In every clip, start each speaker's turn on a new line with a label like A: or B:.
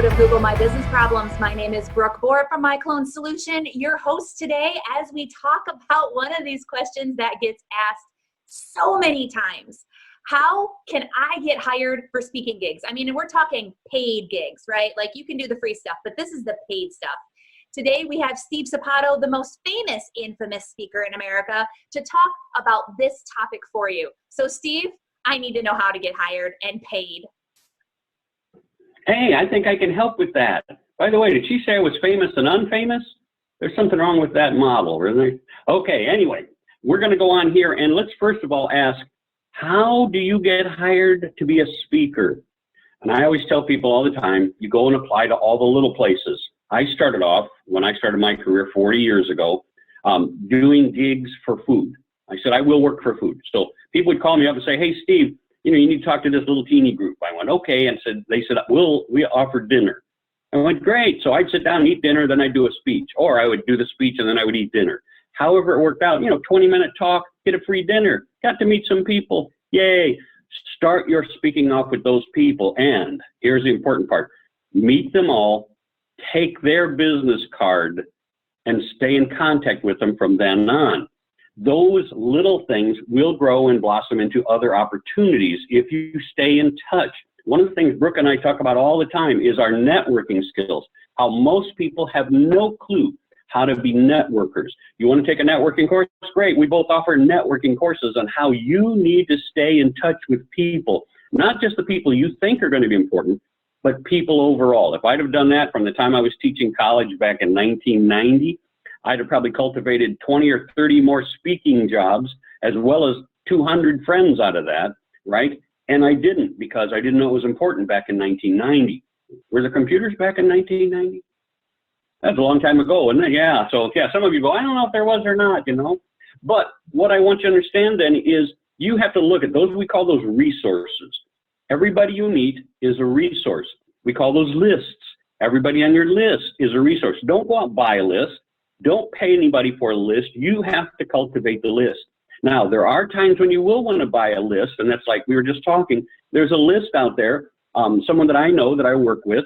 A: episode of Google My Business Problems. My name is Brooke Bohr from My Clone Solution, your host today as we talk about one of these questions that gets asked so many times. How can I get hired for speaking gigs? I mean, we're talking paid gigs, right? Like you can do the free stuff, but this is the paid stuff. Today we have Steve Sapato, the most famous, infamous speaker in America, to talk about this topic for you. So Steve, I need to know how to get hired and paid.
B: Hey, I think I can help with that. By the way, did she say I was famous and unfamous? There's something wrong with that model, really. Okay, anyway, we're going to go on here and let's first of all ask, how do you get hired to be a speaker? And I always tell people all the time, you go and apply to all the little places. I started off, when I started my career 40 years ago, doing gigs for food. I said, I will work for food. So people would call me up and say, hey, Steve, you need to talk to this little teeny group. I went, okay, and they said, we offer dinner. I went, great. So I'd sit down and eat dinner, then I'd do a speech, or I would do the speech and then I would eat dinner. However it worked out, 20-minute talk, get a free dinner, got to meet some people, yay. Start your speaking off with those people, and here's the important part, meet them all, take their business card, and stay in contact with them from then on. Those little things will grow and blossom into other opportunities if you stay in touch. One of the things Brooke and I talk about all the time is our networking skills, how most people have no clue how to be networkers. You want to take a networking course? Great. We both offer networking courses on how you need to stay in touch with people, not just the people you think are going to be important, but people overall. If I'd have done that from the time I was teaching college back in 1990, I'd have probably cultivated 20 or 30 more speaking jobs, as well as 200 friends out of that, right? And I didn't, because I didn't know it was important back in 1990. Were the computers back in 1990? That's a long time ago, isn't it? Yeah, so yeah, some of you go, I don't know if there was or not, But what I want you to understand then is you have to look at those, we call those resources. Everybody you meet is a resource. We call those lists. Everybody on your list is a resource. Don't go out and buy a list. Don't pay anybody for a list. You have to cultivate the list. Now, there are times when you will want to buy a list, and that's like we were just talking. There's a list out there. Someone that I know that I work with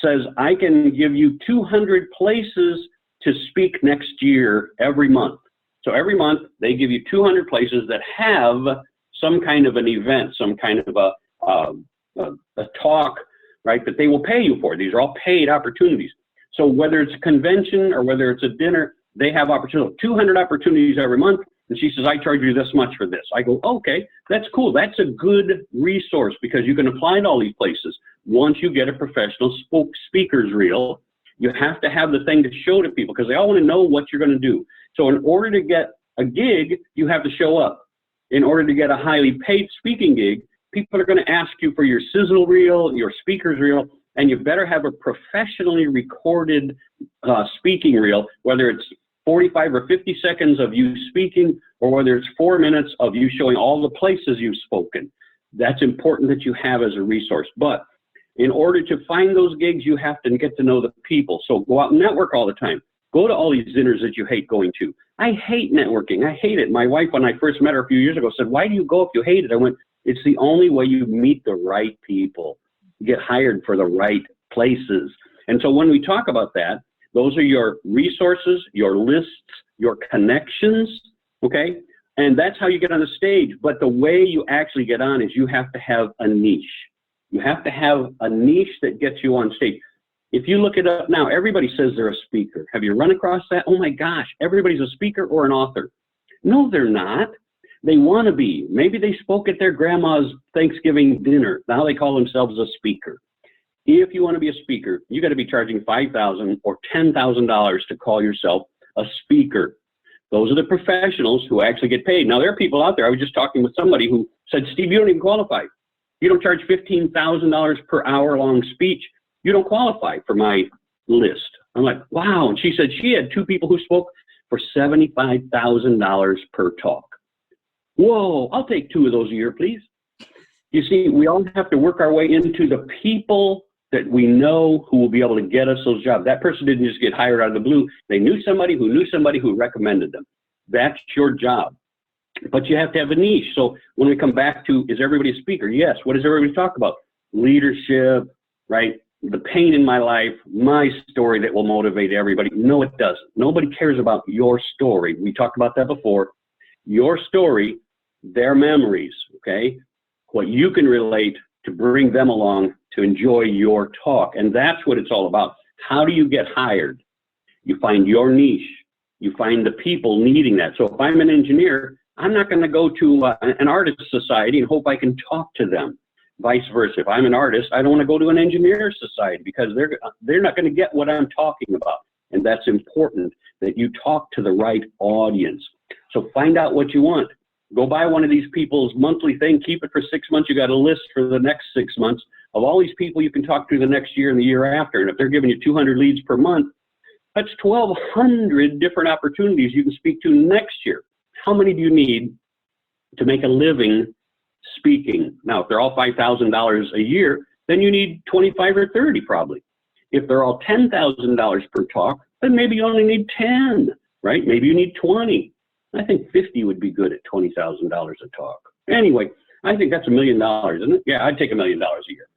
B: says, I can give you 200 places to speak next year every month. So every month, they give you 200 places that have some kind of an event, some kind of a talk, right, that they will pay you for. These are all paid opportunities. So whether it's a convention or whether it's a dinner, they have opportunity, 200 opportunities every month. And she says, I charge you this much for this. I go, okay, that's cool. That's a good resource because you can apply to all these places. Once you get a professional speaker's reel, you have to have the thing to show to people because they all want to know what you're going to do. So in order to get a gig, you have to show up. In order to get a highly paid speaking gig, people are going to ask you for your sizzle reel, your speaker's reel, and you better have a professionally recorded speaking reel, whether it's 45 or 50 seconds of you speaking, or whether it's 4 minutes of you showing all the places you've spoken. That's important that you have as a resource. But in order to find those gigs, you have to get to know the people. So go out and network all the time. Go to all these dinners that you hate going to. I hate networking. I hate it. My wife, when I first met her a few years ago, said, why do you go if you hate it? I went, it's the only way you meet the right people. Get hired for the right places. And so when we talk about that, those are your resources, your lists, your connections, okay? And that's how you get on the stage. But the way you actually get on is you have to have a niche. You have to have a niche that gets you on stage. If you look it up now, everybody says they're a speaker. Have you run across that? Oh my gosh, everybody's a speaker or an author. No, they're not. They want to be. Maybe they spoke at their grandma's Thanksgiving dinner. Now they call themselves a speaker. If you want to be a speaker, you got to be charging $5,000 or $10,000 to call yourself a speaker. Those are the professionals who actually get paid. Now, there are people out there. I was just talking with somebody who said, Steve, you don't even qualify. You don't charge $15,000 per hour-long speech. You don't qualify for my list. I'm like, wow. And she said she had 2 people who spoke for $75,000 per talk. Whoa, I'll take 2 of those a year, please. You see, we all have to work our way into the people that we know who will be able to get us those jobs. That person didn't just get hired out of the blue. They knew somebody who recommended them. That's your job. But you have to have a niche. So when we come back to, is everybody a speaker? Yes. What does everybody talk about? Leadership, right? the pain in my life, my story that will motivate everybody. No, it doesn't. Nobody cares about your story. We talked about that before. Your story, their memories, okay? What you can relate to bring them along to enjoy your talk. And that's what it's all about. How do you get hired? You find your niche. You find the people needing that. So if I'm an engineer, I'm not going to go to an artist society and hope I can talk to them. Vice versa. If I'm an artist, I don't want to go to an engineer society because they're not going to get what I'm talking about. And that's important, that you talk to the right audience. So find out what you want. Go buy one of these people's monthly thing, keep it for 6 months. You got a list for the next 6 months of all these people you can talk to the next year and the year after. And if they're giving you 200 leads per month, that's 1,200 different opportunities you can speak to next year. How many do you need to make a living speaking? Now, if they're all $5,000 a year, then you need 25 or 30 probably. If they're all $10,000 per talk, then maybe you only need 10, right? Maybe you need 20. I think 50 would be good at $20,000 a talk. Anyway, I think that's $1 million, isn't it? Yeah, I'd take $1 million a year.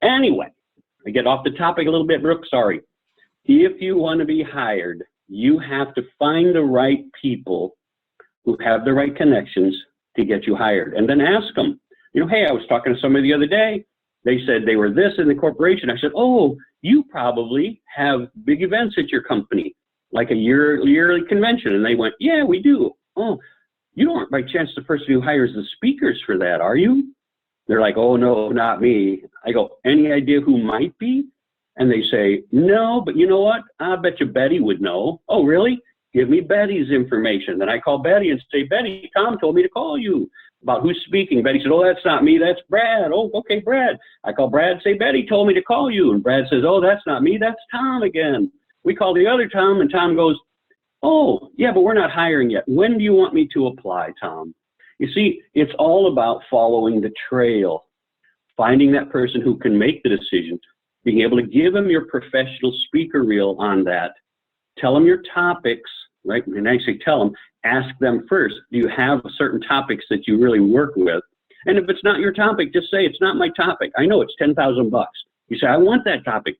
B: Anyway, I get off the topic a little bit, Brooke, sorry. If you want to be hired, you have to find the right people who have the right connections to get you hired. And then ask them, you know, hey, I was talking to somebody the other day. They said they were this in the corporation. I said, oh, you probably have big events at your company, like a yearly convention. And they went, yeah, we do. Oh, you aren't by chance the person who hires the speakers for that, are you? They're like, oh, no, not me. I go, any idea who might be? And they say, no, but you know what? I bet you Betty would know. Oh, really? Give me Betty's information. Then I call Betty and say, Betty, Tom told me to call you about who's speaking. Betty said, oh, that's not me, that's Brad. Oh, okay, Brad. I call Brad, say, Betty told me to call you. And Brad says, oh, that's not me, that's Tom again. We call the other Tom, and Tom goes, oh, yeah, but we're not hiring yet. When do you want me to apply, Tom? You see, it's all about following the trail, finding that person who can make the decision, being able to give them your professional speaker reel on that, tell them your topics, right? And I say tell them, ask them first, do you have certain topics that you really work with? And if it's not your topic, just say, it's not my topic. I know it's 10,000 bucks. You say, I want that topic.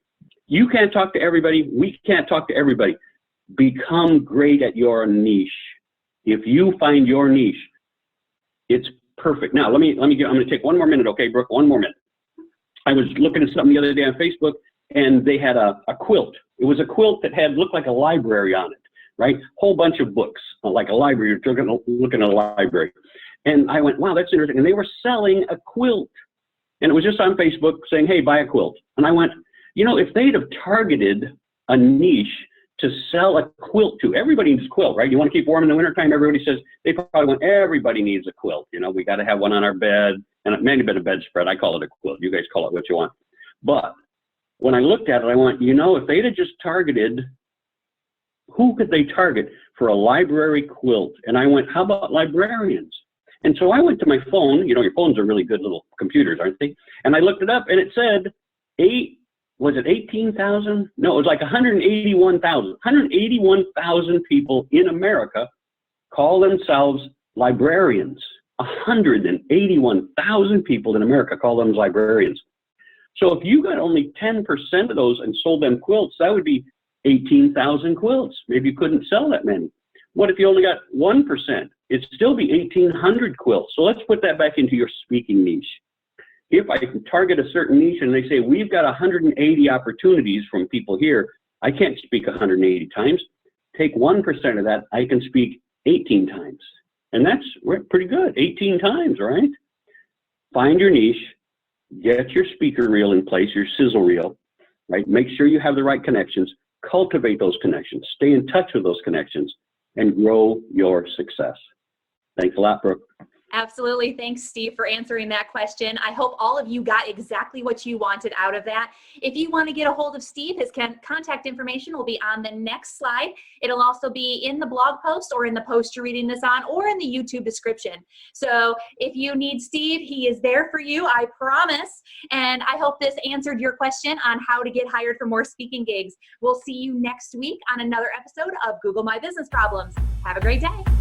B: You can't talk to everybody. We can't talk to everybody. Become great at your niche. If you find your niche, it's perfect. Now, I'm going to take one more minute, okay, Brooke, one more minute. I was looking at something the other day on Facebook, and they had a quilt. It was a quilt that looked like a library on it, right? Whole bunch of books, like a library. You're looking at a library. And I went, wow, that's interesting. And they were selling a quilt. And it was just on Facebook saying, hey, buy a quilt. And I went, you know, if they'd have targeted a niche to sell a quilt to, everybody needs a quilt, right? You want to keep warm in the wintertime, everybody says, they probably want, everybody needs a quilt. You know, we got to have one on our bed. And maybe a bedspread. I call it a quilt. You guys call it what you want. But when I looked at it, I went, you know, if they'd have just targeted, who could they target for a library quilt? And I went, how about librarians? And so I went to my phone. You know, your phones are really good little computers, aren't they? And I looked it up, and it said 18,000? No, it was like 181,000. 181,000 people in America call themselves librarians. 181,000 people in America call them librarians. So if you got only 10% of those and sold them quilts, that would be 18,000 quilts. Maybe you couldn't sell that many. What if you only got 1%? It'd still be 1,800 quilts. So let's put that back into your speaking niche. If I can target a certain niche and they say, we've got 180 opportunities from people here, I can't speak 180 times. Take 1% of that, I can speak 18 times. And that's pretty good, 18 times, right? Find your niche, get your speaker reel in place, your sizzle reel, right? Make sure you have the right connections, cultivate those connections, stay in touch with those connections, and grow your success. Thanks a lot, Brooke.
A: Absolutely. Thanks, Steve, for answering that question. I hope all of you got exactly what you wanted out of that. If you want to get a hold of Steve, his contact information will be on the next slide. It'll also be in the blog post or in the post you're reading this on or in the YouTube description. So if you need Steve, he is there for you, I promise. And I hope this answered your question on how to get hired for more speaking gigs. We'll see you next week on another episode of Google My Business Problems. Have a great day.